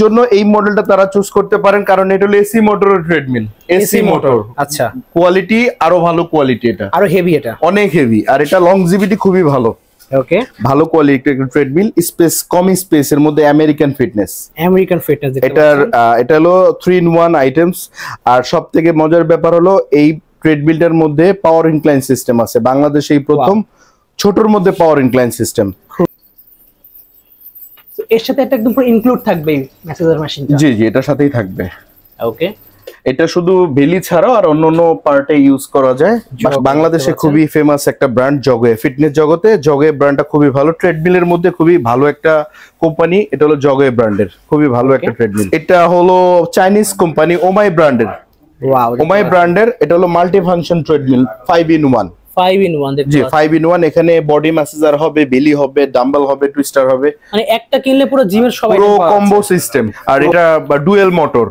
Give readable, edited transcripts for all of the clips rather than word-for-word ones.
জন্য এই মডেলটা তারা চুজ করতে পারেন, কারণ এটা হলো এসি মোটরের ট্রেডমিল। এসি মোটর, আচ্ছা, কোয়ালিটি আরো ভালো কোয়ালিটি, এটা আরো হেভি, এটা অনেক হেভি, আর এটা লংজিভিটি খুবই ভালো। ওকে, ভালো কোয়ালিটি ট্রেডমিল, স্পেস কম স্পেসের মধ্যে আমেরিকান ফিটনেস। এটা হলো 3-in-1 আইটেমস। আর সবথেকে মজার ব্যাপার হলো এই ট্রেডমিলটার মধ্যে পাওয়ার ইনক্লাইন সিস্টেম আছে, বাংলাদেশে এই প্রথম ছোটর মধ্যে পাওয়ার ইনক্লাইন সিস্টেম। এর সাথে এটা একদম পুরো ইনক্লুড থাকবে ম্যাসাজার মেশিনটা? জি জি, এটার সাথেই থাকবে। ওকে, এটা শুধু বেলি ছাড়াও আর অন্যান্য পার্টে ইউজ করা যায়। বাংলাদেশে খুবই ফেমাস একটা ব্র্যান্ড জগে, ফিটনেস জগতে জগে ব্র্যান্ডটা খুবই ভালো। ট্রেডমিলের মধ্যে খুবই ভালো একটা কোম্পানি, এটা হলো জগে ব্র্যান্ডের, খুবই ভালো একটা ট্রেডমিল। এটা হলো চাইনিজ কোম্পানি ওমাই ব্র্যান্ডের। ওয়াও, ওমাই ব্র্যান্ডের। এটা হলো multi function treadmill, 5-in-1। 5-in-1 জি, 5-in-1। এখানে বডি ম্যাসাজার হবে, বেলি হবে, ডাম্বেল হবে, টুইস্টার হবে, মানে একটা কিনলে পুরো জিমের সবাই পুরো কম্বো সিস্টেম। আর এটা dual motor,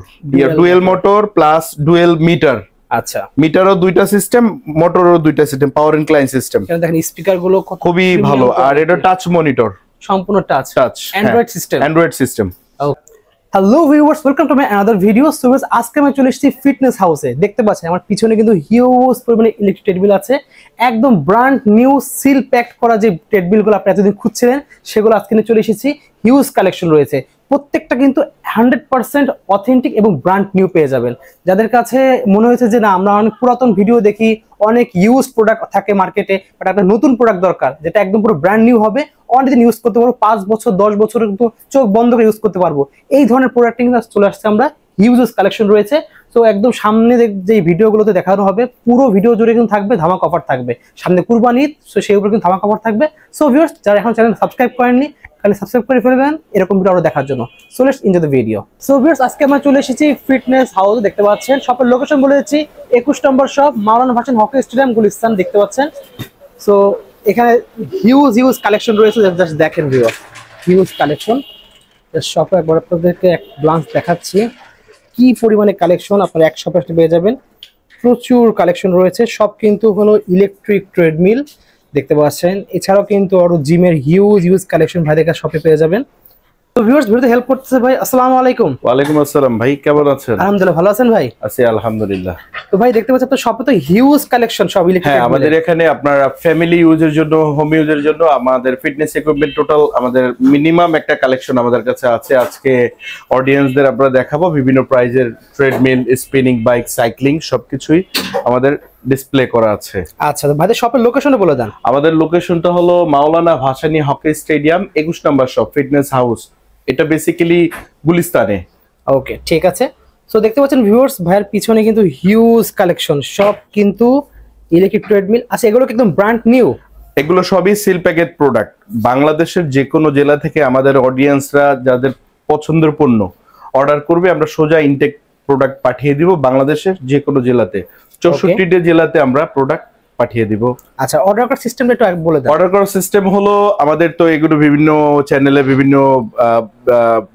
dual motor plus dual meter. আচ্ছা, মিটারও দুইটা সিস্টেম, মোটরও দুইটা সিস্টেম, পাওয়ার ইনক্লাইন সিস্টেম। এখানে দেখেন স্পিকার গুলো খুবই ভালো। আর এটা টাচ মনিটর, সম্পূর্ণ touch Android system. Hello viewers, welcome to my another video. So আজকে আমি চলে এসেছি ফিটনেস হাউসে। দেখতে পাচ্ছেন আমার পিছনে কিন্তু হিউজ পরিমাণে ইলেকট্রিক ট্রেডমিল আছে, একদম ব্র্যান্ড নিউ সিল প্যাকড করা। যে ট্রেডমিলগুলো আপনি এতদিন খুঁজছিলেন সেগুলো আজকে নিয়ে চলে এসেছি। হিউজ কালেকশন রয়েছে, প্রত্যেকটা কিন্তু 100% অথেন্টিক এবং ব্র্যান্ড নিউ পেয়ে যাবেন। যাদের কাছে মনে হয়েছে যে না, আমরা অনেক পুরাতন ভিডিও দেখি, অনেক ইউজ প্রোডাক্ট থাকে মার্কেটে, বাট একটা নতুন প্রোডাক্ট দরকার যেটা একদম পুরো ব্র্যান্ড নিউ হবে, অনেকদিন ইউজ করতে পারবো, 5 বছর 10 বছর কিন্তু চোখ বন্ধ করে ইউজ করতে পারবো, এই ধরনের প্রোডাক্ট কিন্তু চলে আসছে। আমরা হিউজ কালেকশন রয়েছে। তো একদম সামনে যে ভিডিওগুলোতে দেখানো হবে, পুরো ভিডিও জুড়ে কিন্তু থাকবে ধামাক অফার থাকবে। সামনে কুরবানি ঈদ, সো সেই উপরে কিন্তু ধামাক অফার থাকবে। সো ভিউয়ার্স, যারা এখন চ্যানেল সাবস্ক্রাইব করেননি, তাহলে সাবস্ক্রাইব করে ফেলবেন এরকম ভিডিও আরো দেখার জন্য। So let's enjoy the video. So viewers, আজকে আমরা চলে এসেছি ফিটনেস হাউস। দেখতে পাচ্ছেন শপের লোকেশন বলে দিচ্ছি, 21 নম্বর শপ, মাওলানা ভাসানী হকি স্টেডিয়াম, গুলিস্তান। দেখতে পাচ্ছেন। সো এখানে হিউজ কালেকশন রয়েছে, জাস্ট দেখেন ভিউয়ার্স, হিউজ কালেকশন। শপে একবার আপনাদেরকে এক গ্লান্স দেখাচ্ছি কি পরিমাণে কালেকশন আপনারা এক শপে পেয়ে যাবেন। প্রচুর কালেকশন রয়েছে, সব কিন্তু হলো ইলেকট্রিক ট্রেডমিল দেখতে পাচ্ছেন। এছাড়াও কিন্তু আরো জিমের হিউজ কালেকশন ভাইদের কাছে শপে পেয়ে যাবেন। তো ভিউয়ার্স, ভিডিওতে হেল্প করতেছে ভাই। আসসালামু আলাইকুম। ওয়ালাইকুম আসসালাম ভাই, কেমন আছেন? আলহামদুলিল্লাহ, ভালো আছেন ভাই? আছি আলহামদুলিল্লাহ। তো ভাই দেখতে পাচ্ছেন তো শপে তো হিউজ কালেকশন সব ইলেকট্রিক। হ্যাঁ, আমাদের এখানে আপনার ফ্যামিলি ইউজের জন্য, হোম ইউজের জন্য আমাদের ফিটনেস ইকুইপমেন্ট টোটাল আমাদের মিনিমাম একটা কালেকশন আমাদের কাছে আছে। আজকে অডিয়েন্সদের আমরা দেখাবো বিভিন্ন প্রাইজের ট্রেডমিল, স্পিনিং বাইক, সাইক্লিং সবকিছুই আমাদের ডিসপ্লে করা আছে। আচ্ছা, ভাইদের শপের লোকেশনটা বলে দেন। আমাদের লোকেশনটা হলো মাওলানা ভাসানী হকি স্টেডিয়াম, 21 নম্বর শপ, ফিটনেস হাউস। এটা বেসিক্যালি গুলিস্তানে। ওকে, ঠিক আছে। সো দেখতে পাচ্ছেন ভিউয়ার্স, ভাইয়ের পিছনে কিন্তু হিউজ কালেকশন, সব কিন্তু ইলেকট্রিক ট্রেডমিল আছে। এগুলো একদম ব্র্যান্ড নিউ, এগুলো সবই সিল প্যাকেট প্রোডাক্ট। বাংলাদেশের যে কোনো জেলা থেকে আমাদের অডিয়েন্সরা যাদের পছন্দের পণ্য অর্ডার করবে, আমরা সোজা ইনটেক প্রোডাক্ট পাঠিয়ে দিব বাংলাদেশের যে কোনো জেলাতে। 64টা জেলাতে আমরা প্রোডাক্ট পাঠিয়ে দিব। আচ্ছা, অর্ডার করার সিস্টেমটা একটু বলে দাও। অর্ডার করার সিস্টেম হলো আমাদের তো এগুলো বিভিন্ন চ্যানেলে, বিভিন্ন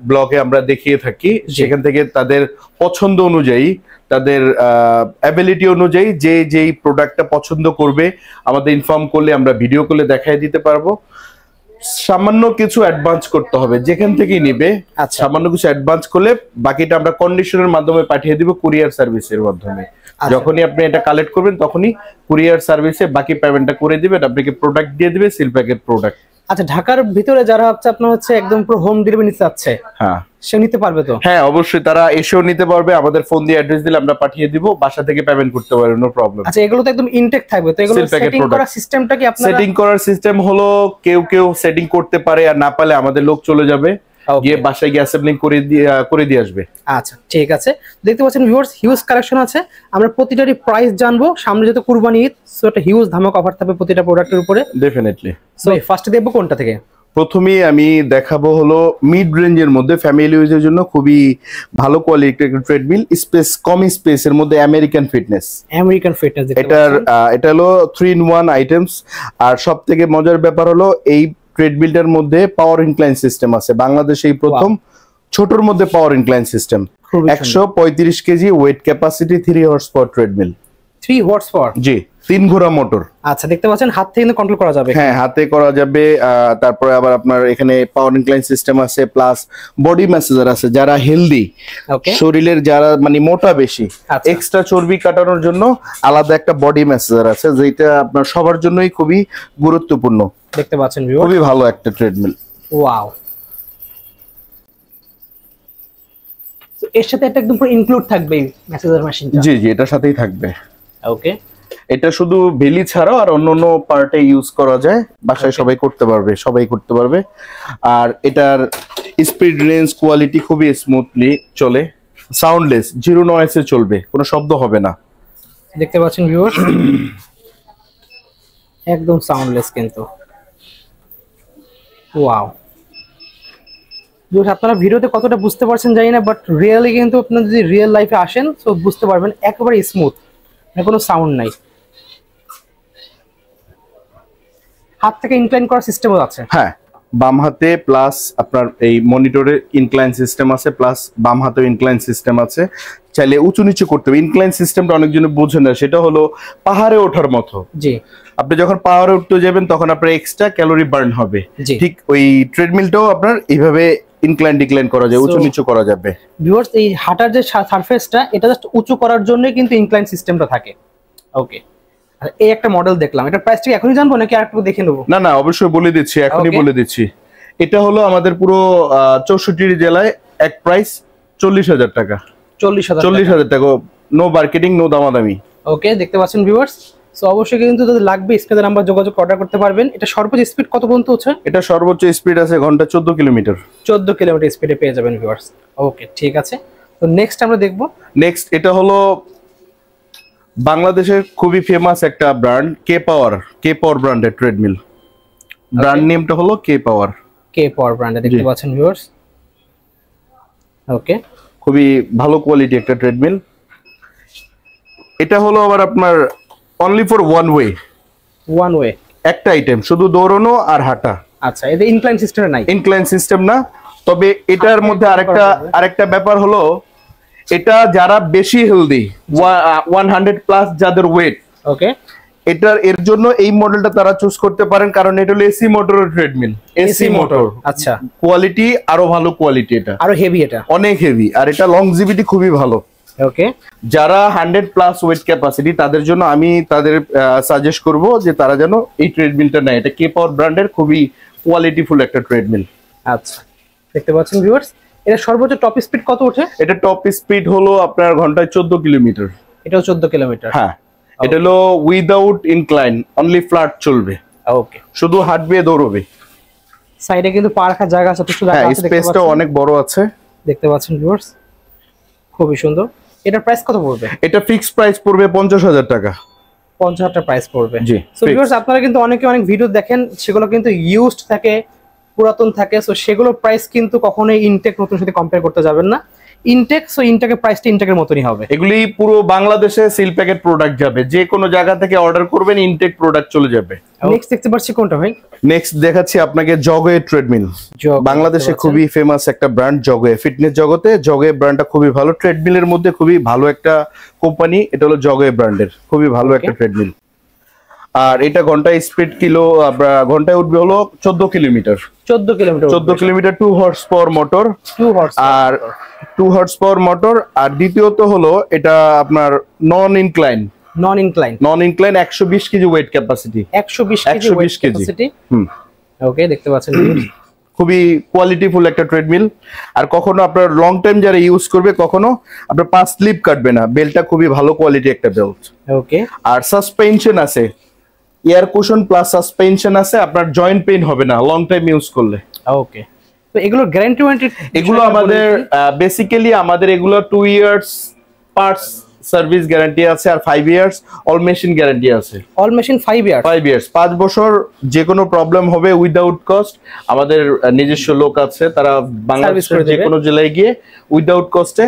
ব্লগে আমরা দেখিয়ে থাকি। সেখান থেকে তাদের পছন্দ অনুযায়ী, তাদের অ্যাবিলিটি অনুযায়ী যেই প্রোডাক্টটা পছন্দ করবে আমাদের ইনফর্ম করলে আমরা ভিডিও কলে দেখাই দিতে পারবো। সামান্য কিছু অ্যাডভান্স করতে হবে যেখান থেকেই নিবে। সামান্য কিছু অ্যাডভান্স করলে বাকিটা আমরা কন্ডিশনের মাধ্যমে পাঠিয়ে দিব, কুরিয়ার সার্ভিসের মাধ্যমে। যখনই আপনি এটা কালেক্ট করবেন তখনই কুরিয়ার সার্ভিসে বাকি পেমেন্টটা করে দিবেন, আপনাকে প্রোডাক্ট দিয়ে দিবে, সিল প্যাকেট প্রোডাক্ট। আচ্ছা, ঢাকার ভিতরে যারা আপনার একদম পুরো হোম ডেলিভারি নিতে চাচ্ছে, হ্যাঁ, সে নিতে পারবে তো? হ্যাঁ, অবশ্যই তারা এসেও নিতে পারবে। আমাদের ফোন দিয়ে অ্যাড্রেস দিলে আমরা পাঠিয়ে দিব, বাসা থেকে পেমেন্ট করতে পারবে, নো প্রবলেম। আচ্ছা, এগুলো তো একদম ইনটেক থাকবে তো? এগুলো সেটিং করার সিস্টেমটা কি আপনারা? সেটিং করার সিস্টেম হলো কেউ সেটিং করতে পারে, আর না পারলে আমাদের লোক চলে যাবে, গিয়ে বাসায় গিয়ে অ্যাসেম্বলিং করে দিয়ে আসবে। আচ্ছা, ঠিক আছে। দেখতে পাচ্ছেন ভিউয়ার্স, হিউজ কালেকশন আছে। আমরা প্রতিটারই প্রাইস জানবো। সামনে যেহেতু কুরবানি ঈদ, সো একটা হিউজ ধামাক অফার থাকবে প্রতিটা প্রোডাক্টের উপরে। ডেফিনেটলি। সো ফার্স্টে দেখবো কোনটা থেকে? প্রথমেই আমি দেখাবো হলো মিড রেঞ্জের মধ্যে ফ্যামিলি ইউজের জন্য খুবই ভালো কোয়ালিটির ট্রেডমিল, স্পেস কম স্পেসের মধ্যে আমেরিকান ফিটনেস। এটা হলো 3-in-1 আইটেমস। আর সবথেকে মজার ব্যাপার হলো এই ট্রেডমিলটার মধ্যে পাওয়ার ইনক্লাইন সিস্টেম আছে, বাংলাদেশে এই প্রথম ছোটর মধ্যে power incline system. 135 KG weight capacity, 3 horse power treadmill. 3 horse power? জি, 3 ঘোড়া মোটর। আচ্ছা, দেখতে পাচ্ছেন হাত থেকে কিন্তু কন্ট্রোল করা যাবে। হ্যাঁ, হাতে করা যাবে। তারপরে আবার আপনার এখানে পাওয়ার ইনক্লাইন সিস্টেম আছে, প্লাস বডি ম্যাসেজার আছে। যারা হেলদি, শরীরের যারা মানে মোটা বেশি, এক্সট্রা চর্বি কাটানোর জন্য আলাদা একটা বডি ম্যাসেজার আছে, যেটা আপনার সবার জন্যই খুবই গুরুত্বপূর্ণ। দেখতে পাচ্ছেন খুবই ভালো একটা ট্রেডমিল। ওয়াও, এর সাথে একটা একদম পুরো ইনক্লুড থাকবে ম্যাসেজার মেশিনটা? জি জি, এটার সাথেই থাকবে। ওকে, এটা শুধু বেলি ছাড়াও আর অন্যান্য পার্টে ইউজ করা যায়, বাসায় সবাই করতে পারবে। আর এটার স্পিড রেঞ্জ কোয়ালিটি খুবই স্মুথলি চলে, সাউন্ডলেস, জিরো নয়েসে চলবে, কোনো শব্দ হবে না। দেখতে পাচ্ছেন ভিউয়ার্স, একদম সাউন্ডলেস কিন্তু। ওয়াও, আপনারা ভিডিওতে কতটা বুঝতে পারছেন জানি না, বাট রিয়েলি কিন্তু আপনারা যদি রিয়েল লাইফে আসেন তো বুঝতে পারবেন একেবারে স্মুথ, কোনো সাউন্ড নাই। হাত থেকে ইনক্লাইন করার সিস্টেমও আছে। হ্যাঁ, বাম হাতে প্লাস আপনার এই মনিটরে ইনক্লাইন সিস্টেম আছে, প্লাস বাম হাতেও ইনক্লাইন সিস্টেম আছে। চাইলে উঁচু নিচু করতে হবে। ইনক্লাইন সিস্টেমটা অনেকজন বোঝে না, সেটা হলো পাহাড়ে ওঠার মতো। জি, আপনি যখন পাহাড়ে উঠতে যাবেন তখন আপনার এক্সট্রা ক্যালোরি বার্ন হবে। ঠিক ওই ট্রেডমিলটাও আপনার এইভাবে ইনক্লাইন ডিক্লাইন করা যায়, উঁচু নিচু করা যাবে। ভিউয়ার্স, এই হাঁটার যে সারফেসটা, এটা জাস্ট উঁচু করার জন্য কিন্তু ইনক্লাইন সিস্টেমটা থাকে। ওকে, আর এই একটা মডেল দেখলাম, এটার প্রাইসটা কি এখনই জানবো নাকি আরেকটু দেখে নেবো? না না, অবশ্যই বলে দিচ্ছি, এখনই বলে দিচ্ছি। এটা হলো আমাদের পুরো 64 জেলায় এক প্রাইস 40,000 টাকা। 40,000 টাকা, নো মার্কেটিং, নো দামাদামি। ওকে, দেখতে পাচ্ছেন ভিউয়ার্স, সো অবশ্যই কিন্তু যদি লাগবে স্ক্রিনে নাম্বার যোগাযোগ অর্ডার করতে পারবেন। এটা সর্বোচ্চ স্পিড কত পর্যন্ত হচ্ছে? এটা সর্বোচ্চ স্পিড আছে ঘন্টা 14 কিলোমিটার। 14 কিলোমিটার স্পিডে পেয়ে যাবেন ভিউয়ার্স। ওকে, ঠিক আছে। তো নেক্সট আমরা দেখবো, নেক্সট এটা হলো বাংলাদেশের খুবই ফেমাস একটা ব্র্যান্ড, কে পাওয়ার ব্র্যান্ডের ট্রেডমিল। ব্র্যান্ড নেমটা হলো কে পাওয়ার ব্র্যান্ডে, দেখতে পাচ্ছেন ভিউয়ার্স। ওকে, খুবই ভালো কোয়ালিটি একটা ট্রেডমিল। এটা হলো আবার আপনার অনলি ফর ওয়ান ওয়ে, একটা আইটেম, শুধু দৌড়ানো আর হাঁটা। আচ্ছা, এটা ইনক্লাইন সিস্টেম নাই? ইনক্লাইন সিস্টেম না, তবে এটার মধ্যে আরেকটা ব্যাপার হলো, এটা যারা বেশি হেলদি, 100 প্লাস যাদের ওয়েট, ওকে, এর জন্য এই মডেলটা তারা চুজ করতে পারেন, কারণ এটা হলো এসি মোটরের ট্রেডমিল। এসি মোটর, আচ্ছা, কোয়ালিটি আরো ভালো কোয়ালিটি, এটা আরো হেভি, এটা অনেক হেভি, আর এটা লংজিভিটি খুবই ভালো। ওকে, যারা 100 প্লাস ওয়েট ক্যাপাসিটি, তাদের জন্য আমি তাদের সাজেস্ট করব যে তারা যেন এই ট্রেডমিলটা নেয়। এটা কে পাওয়ার ব্র্যান্ডের খুবই কোয়ালিটিফুল একটা ট্রেডমিল। আচ্ছা, দেখতে পাচ্ছেন ভিউয়ার্স, এটা সর্বোচ্চ টপ স্পিড কত ওঠে? এটা টপ স্পিড হলো আপনার ঘন্টায় 14 কিলোমিটার। এটাও 14 কিলোমিটার? হ্যাঁ, এটা হলো উইদাউট ইনক্লাইন, অনলি ফ্ল্যাট চলবে। ওকে, শুধু হাঁটবে, দৌড়বে। সাইডে কিন্তু পা রাখার জায়গা আছে, কিছু জায়গা আছে, স্পেসটাও অনেক বড় আছে, দেখতে পাচ্ছেন ভিউয়ার্স, খুবই সুন্দর। এটার প্রাইস কত পড়বে? এটা ফিক্সড প্রাইস পড়বে 50,000 টাকা। 50,000 টাকা প্রাইস পড়বে। জি, সো ভিউয়ার্স, আপনারা কিন্তু অনেক ভিডিও দেখেন, সেগুলো কিন্তু ইউজড থাকে, পুরাতন থাকে। সো সেগুলোর প্রাইস কিন্তু কখনোই ইনটেক নতুন সাথে কম্পেয়ার করতে যাবেন না। ইনটেকের প্রাইসটা ইনটেকের মতনই হবে। এগুলি পুরো বাংলাদেশে সিল প্যাকেট প্রোডাক্ট যাবে, যে কোনো জায়গা থেকে অর্ডার করবেন ইনটেক প্রোডাক্ট চলে যাবে। নেক্সট দেখতে পাচ্ছি কোনটা ভাই? নেক্সট দেখাচ্ছি আপনাকে জগওয়ে ট্রেডমিল। বাংলাদেশে খুবই ফেমাস একটা ব্র্যান্ড জগওয়ে, ফিটনেস জগতে জগওয়ে ব্র্যান্ডটা খুবই ভালো। ট্রেডমিলের মধ্যে খুবই ভালো একটা কোম্পানি, এটা হলো জগওয়ে ব্র্যান্ডের, খুবই ভালো একটা ট্রেডমিল। আর এটা ঘন্টায় স্পিড ঘন্টায় উঠবে হলো 14 kilometre. 14 kilometre 2 horse power motor, আর 2 হর্স পাওয়ার মোটর। আর দ্বিতীয়ত হলো এটা আপনার non incline 120 KG weight capacity. 120 KG. Okay, দেখতে পাচ্ছেন, খুবই কোয়ালিটিফুল একটা ট্রেডমিল। আর কখনো আপনার লং টাইম যারা ইউজ করবে, কখনো আপনার পা স্লিপ কাটবে না। বেল্টটা খুবই ভালো কোয়ালিটি একটা বেল্ট। ওকে, আর সাসপেনশন আছে, এয়ার কুশন প্লাস সাসপেনশন আছে, আপনার জয়েন্ট পেইন হবে না লং টাইম ইউজ করলে। ওকে, তো এগুলো গ্যারান্টি ওয়ারেন্টি? এগুলো আমাদের বেসিক্যালি আমাদের এগুলো 2 ইয়ার্স পার্টস সার্ভিস গ্যারান্টি আছে, আর 5 ইয়ার্স অল মেশিন গ্যারান্টি আছে। অল মেশিন 5 ইয়ার্স, 5 বছর যে কোনো প্রবলেম হবে উইদাউট কস্ট। আমাদের নিজস্ব লোক আছে, তারা বাংলাদেশের যে কোনো জেলায় গিয়ে উইদাউট কস্টে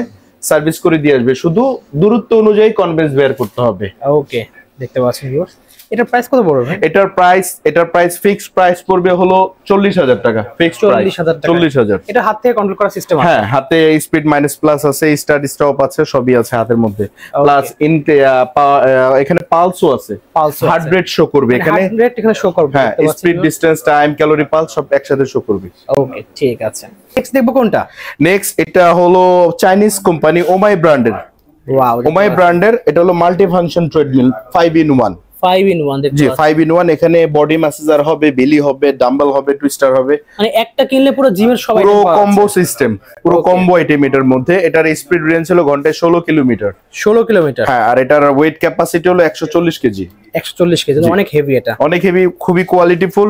সার্ভিস করে দিয়ে আসবে। শুধু দূরত্ব অনুযায়ী কনভেন্স বের করতে হবে। ওকে, দেখতে পাচ্ছেন ভিউয়ার্স, এটার প্রাইস কত পড়বে? এটার প্রাইস ফিক্সড প্রাইস পড়বে হলো 40,000 টাকা। Fixed price 40,000। এটা হাত থেকে কন্ট্রোল করার সিস্টেম আছে? হ্যাঁ, হাতে স্পিড মাইনাস প্লাস আছে, স্টার্ট স্টপ আছে, সবই আছে হাতের মধ্যে। প্লাস এখানে পালসও আছে, হার্ট রেট শো করবে এখানে, হার্ট রেট এখানে শো করবে। হ্যাঁ, speed, distance, time, calorie, pulse সব একসাথে শো করবে। ওকে, ঠিক আছে। নেক্সট দেখবো কোনটা? নেক্সট এটা হলো চাইনিজ কোম্পানি ওমাই ব্র্যান্ডের। ওয়াও, ওমাই ব্র্যান্ডের এটা হলো multi function treadmill 5 in 1। 5 in 1 দেখতে জি, 5 in 1। এখানে বডি ম্যাসাজার হবে, বেলি হবে, ডাম্বেল হবে, টুইস্টার হবে, মানে একটা কিনলে পুরো জিমের সবাই পুরো কম্বো সিস্টেম, পুরো কম্বো আইটেম এটার মধ্যে। এটার স্পিড রেঞ্জ হলো ঘন্টায় 16 কিলোমিটার। 16 কিলোমিটার? হ্যাঁ, আর এটার ওয়েট ক্যাপাসিটি হলো 140 কেজি। 140 কেজি, অনেক হেভি। এটা অনেক হেভি, খুবই কোয়ালিটিফুল,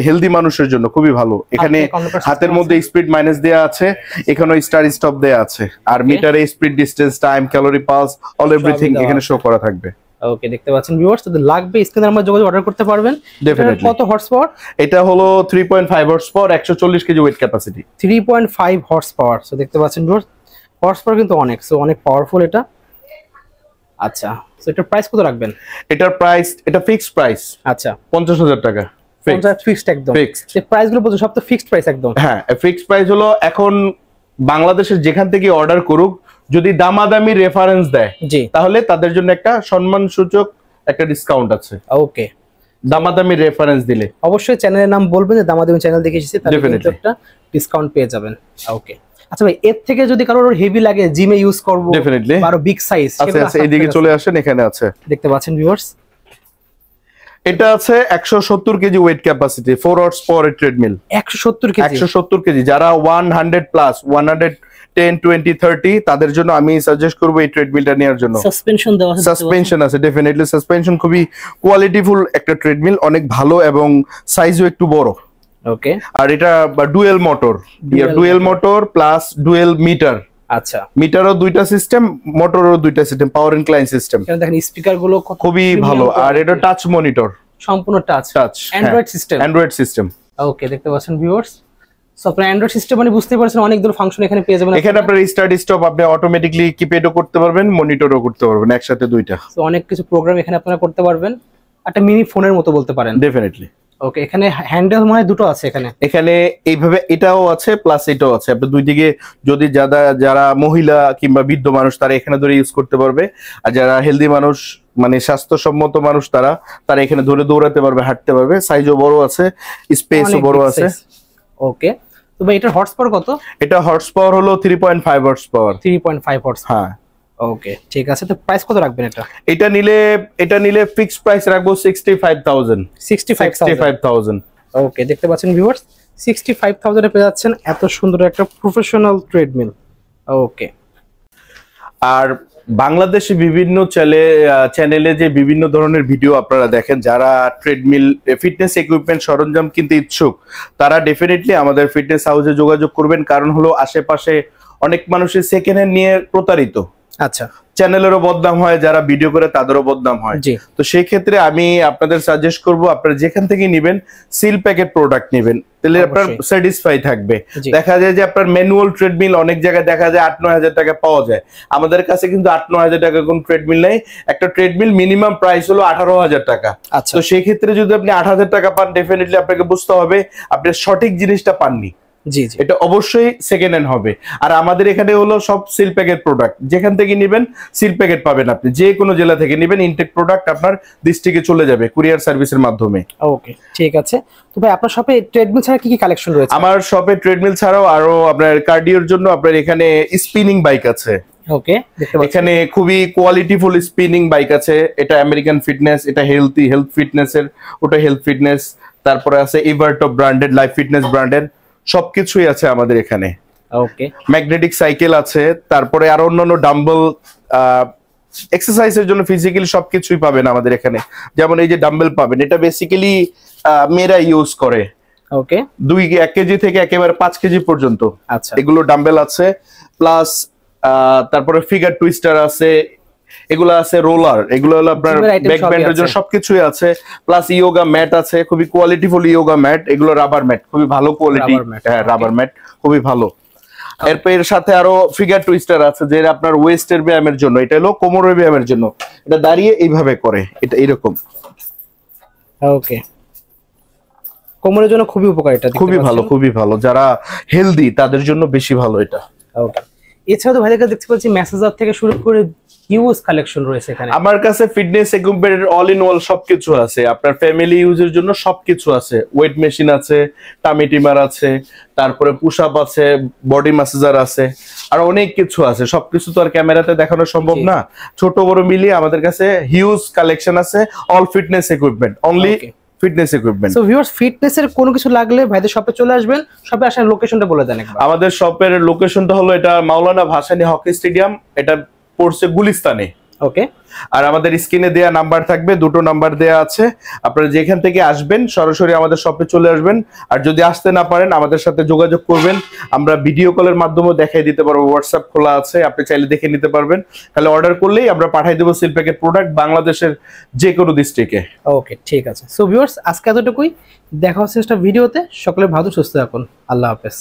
হেলদি মানুষের জন্য খুবই ভালো। এখানে হাতের মধ্যে স্পিড মাইনাস দেয়া আছে, এখানে স্টার স্টপ দেয়া আছে, আর মিটারে speed, distance, time, calorie, pulse, all everything এখানে শো করা থাকবে। ওকে, দেখতে পাচ্ছেন ভিউয়ার্স, যদি লাগবে স্ক্রিনে আমরা যোগাযোগ অর্ডার করতে পারবেন। ডেফিনেটলি। কত হর্স পাওয়ার? এটা হলো 3.5 horse power, 140 KG weight capacity. 3.5 horse power. So দেখতে পাচ্ছেন ভিউয়ার্স, হর্স পাওয়ার কিন্তু অনেক, সো অনেক পাওয়ারফুল এটা। আচ্ছা, সো এটার প্রাইস কত রাখবেন? এটার প্রাইস, এটা ফিক্সড প্রাইস। আচ্ছা, 50,000 টাকা। ফিক্সড একদম। ফিক্সড। এই প্রাইসগুলো বলছো সব তো ফিক্সড প্রাইস একদম? হ্যাঁ, ফিক্সড প্রাইস হলো। এখন বাংলাদেশের যেখান থেকে অর্ডার করুক, যদি দামাদামি রেফারেন্স দেয়, জি, তাহলে তাদের জন্য একটা সম্মানসূচক একটা ডিসকাউন্ট আছে। ওকে, দামাদামি রেফারেন্স দিলে অবশ্যই চ্যানেলের নাম বলবেন যে দামাদামি চ্যানেল দেখে এসেছি, তাহলে কিন্তু একটা ডিসকাউন্ট পেয়ে যাবেন। ওকে, আচ্ছা ভাই, এর থেকে যদি কারোর হেভি লাগে, জিমে ইউজ করব, ডেফিনেটলি আরো বিগ সাইজ, আছে। এইদিকে চলে আসেন, এখানে আছে, দেখতে পাচ্ছেন ভিউয়ার্স। এটা আছে 170 KG weight capacity, 4 horse power treadmill. 170 KG? 170 KG. যারা 100 প্লাস, 110, 20, 30 তাদের জন্য আমি সাজেস্ট করব এই ট্রেডমিলটা নেওয়ার জন্য। সাসপেনশন দেওয়া আছে? সাসপেনশন আছে, ডেফিনেটলি সাসপেনশন খুবই কোয়ালিটিফুল একটা ট্রেডমিল, অনেক ভালো এবং সাইজও একটু বড়। ওকে, আর এটা dual motor plus dual meter. আচ্ছা, মিটারও দুইটা সিস্টেম, মোটরও দুইটা সিস্টেম, পাওয়ার ইনক্লাইন সিস্টেম। এখানে দেখেন স্পিকার গুলো খুবই ভালো। আর এটা টাচ মনিটর, সম্পূর্ণ টাচ অ্যান্ড্রয়েড সিস্টেম। ওকে, দেখতে পাচ্ছেন ভিউয়ার্স, সো আপনার অ্যান্ড্রয়েড সিস্টেম মানে বুঝতেই পারছেন অনেক ধরনের ফাংশন এখানে পেয়ে যাবেন। এখানে আপনার স্টার্ট স্টপ আপনি অটোমেটিক্যালি কিপ্যাডও করতে পারবেন, মনিটরও করতে পারবেন, একসাথে দুইটা। সো অনেক কিছু প্রোগ্রাম এখানে আপনারা করতে পারবেন, একটা মিনি ফোনের মতো বলতে পারেন। ডেফিনেটলি। ওকে, এখানে হ্যান্ডেল মানে দুটো আছে এখানে এইভাবে এটাও আছে প্লাস এটাও আছে। আপনি দুই দিকে, যদি যারা মহিলা কিংবা বৃদ্ধ মানুষ তারা এখানে ধরে ইউজ করতে পারবে, আর যারা হেলদি মানুষ মানে স্বাস্থ্যসম্মত মানুষ তারা এখানে ধরে দৌড়াতে পারবে, হাঁটতে পারবে। সাইজও বড় আছে, স্পেসও বড় আছে। ওকে, তো ভাই এটার হর্স পাওয়ার কত? এটা হর্স পাওয়ার হলো 3.5 হর্স পাওয়ার। 3.5 হর্স। হ্যাঁ, ওকে, ঠিক আছে। তো প্রাইস কত রাখবেন এটা? এটা নিলে ফিক্সড প্রাইস রাখবো 65,000। 65,000। ওকে, দেখতে পাচ্ছেন ভিউয়ার্স, 65,000 এ পেয়ে যাচ্ছেন এত সুন্দর একটা প্রফেশনাল ট্রেডমিল। ওকে, আর বাংলাদেশে বিভিন্ন চ্যানেলে যে বিভিন্ন ধরনের ভিডিও আপনারা দেখেন, যারা ট্রেডমিল, ফিটনেস ইকুইপমেন্ট সরঞ্জাম কিনতে ইচ্ছুক, তারা ডেফিনেটলি আমাদের ফিটনেস হাউসে যোগাযোগ করবেন। কারণ হলো আশেপাশে অনেক মানুষের সেকেন্ড হ্যান্ড নিয়ে প্রতারিত। আচ্ছা, চ্যানেলেরও বদনাম হয়, যারা ভিডিও করে তাদেরও বদনাম হয়। তো সেই ক্ষেত্রে আমি আপনাদের সাজেস্ট করব, আপনারা যেখান থেকে নেবেন সিল প্যাকেট প্রোডাক্ট নেবেন, তাহলে আপনার স্যাটিসফাই থাকবে। দেখা যায় যে আপনার ম্যানুয়াল ট্রেডমিল অনেক জায়গায় দেখা যায় 8-9 হাজার টাকা পাওয়া যায়, আমাদের কাছে কিন্তু 8-9 হাজার টাকা কোন ট্রেডমিল নেই। একটা ট্রেডমিল মিনিমাম প্রাইস হলো 18,000 টাকা। তো সেই ক্ষেত্রে যদি আপনি 8,000 টাকা পান, ডেফিনেটলি আপনাকে বুঝতে হবে আপনি সঠিক জিনিসটা পাননি। জি জি, এটা অবশ্যই সেকেন্ড হ্যান্ড হবে। আর আমাদের এখানে হলো সব সিল প্যাকেট প্রোডাক্ট, যেখান থেকে নেবেন সিল প্যাকেট পাবেন। আপনি যে কোনো জেলা থেকে নেবেন, ইনটেক প্রোডাক্ট আপনার ডিস্ট্রিক্টে চলে যাবে কুরিয়ার সার্ভিসের মাধ্যমে। ওকে, ঠিক আছে। তো ভাই আপনার শপে ট্রেডমিল ছাড়া কি কি কালেকশন রয়েছে? আমার শপে ট্রেডমিল ছাড়াও আরো আপনার কার্ডিওর জন্য আপনার এখানে স্পিনিং বাইক আছে। ওকে, এখানে খুবই কোয়ালিটিফুল স্পিনিং বাইক আছে। এটা আমেরিকান ফিটনেস, এটা হেলথ ফিটনেসের, ওটা হেলথ ফিটনেস। তারপরে আছে ইভারটপ ব্র্যান্ডেড, লাইফ ফিটনেস ব্র্যান্ডেড, সবকিছুই আছে আমাদের এখানে। ওকে, ম্যাগনেটিক সাইকেল আছে, তারপরে আরো অন্যান্য ডাম্বল, এক্সারসাইজের জন্য ফিজিক্যালি সবকিছুই পাবেন আমাদের এখানে। যেমন এই যে ডাম্বেল পাবেন, এটা বেসিক্যালি মেয়েরা ইউজ করে। ওকে, 1 কেজি থেকে একেবারে 5 কেজি পর্যন্ত। আচ্ছা, এগুলো ডাম্বেল আছে। প্লাস তারপরে ফিগার টুইস্টার আছে, এগুলো আছে রোলার, এগুলো হলো আপনার ব্যাক ব্যান্ডের জন্য, সবকিছুই আছে। প্লাস ইয়োগা ম্যাট আছে, খুবই কোয়ালিটিফুল ইয়োগা ম্যাট। এগুলো রাবার ম্যাট, খুবই ভালো কোয়ালিটি। হ্যাঁ, রাবার ম্যাট খুবই ভালো। এর সাথে আরো ফিগার টুইস্টার আছে, যে আপনার ওয়েস্টের ব্যায়ামের জন্য। এটা হলো কোমরের ব্যায়ামের জন্য, এটা দাঁড়িয়ে এইভাবে করে, এটা এরকম ওকে, কোমরের জন্য খুবই উপকারী এটা, খুবই ভালো যারা হেলদি তাদের জন্য বেশি ভালো এটা। ওকে, এছাড়া তো ভাইদের কাছে দেখতে পাচ্ছি ম্যাসাজার থেকে শুরু করে হিউজ কালেকশন রয়েছে এখানে। আমার কাছে ফিটনেস ইকুইপমেন্টের অল ইন অল সবকিছু আছে, আপনার ফ্যামিলি ইউজের জন্য সবকিছু আছে। ওয়েট মেশিন আছে, টামি টিমার আছে, তারপরে পুশ আপ আছে, বডি ম্যাসাজার আছে, আর অনেক কিছু আছে। সবকিছু তো আর ক্যামেরাতে দেখানো সম্ভব না, ছোট বড় মিলিয়ে আমাদের কাছে হিউজ কালেকশন আছে। All fitness equipment, only fitness equipment. So viewers, ফিটনেসের কোনো কিছু লাগলে ভাইদের শপে চলে আসবেন। শপে আসার লোকেশনটা বলে দেন একবার। আমাদের শপের লোকেশনটা হলো এটা মাওলানা ভাসানী হকি স্টেডিয়াম, এটা পড়ছে গুলিস্তানে। ওকে, আর আমাদের স্ক্রিনে দেয়া নাম্বার থাকবে, দুটো নাম্বার দেয়া আছে। আপনারা যেখান থেকে আসবেন সরাসরি আমাদের শপে চলে আসবেন। আর যদি আসতে না পারেন আমাদের সাথে যোগাযোগ করবেন, আমরা ভিডিও কলের মাধ্যমে দেখাই দিতে পারবো। হোয়াটসঅ্যাপ খোলা আছে, আপনি চাইলে দেখে নিতে পারবেন। তাহলে অর্ডার করলেই আমরা পাঠিয়ে দেবো সিল প্যাকেট প্রোডাক্ট বাংলাদেশের যে কোনো ডিস্ট্রিক্টে। ওকে, ঠিক আছে। সো ভিউয়ার্স, আজকে এতটুকুই, দেখা হচ্ছে নেক্সট ভিডিওতে। সকলে ভালো সুস্থ থাকুন, আল্লাহ হাফেজ।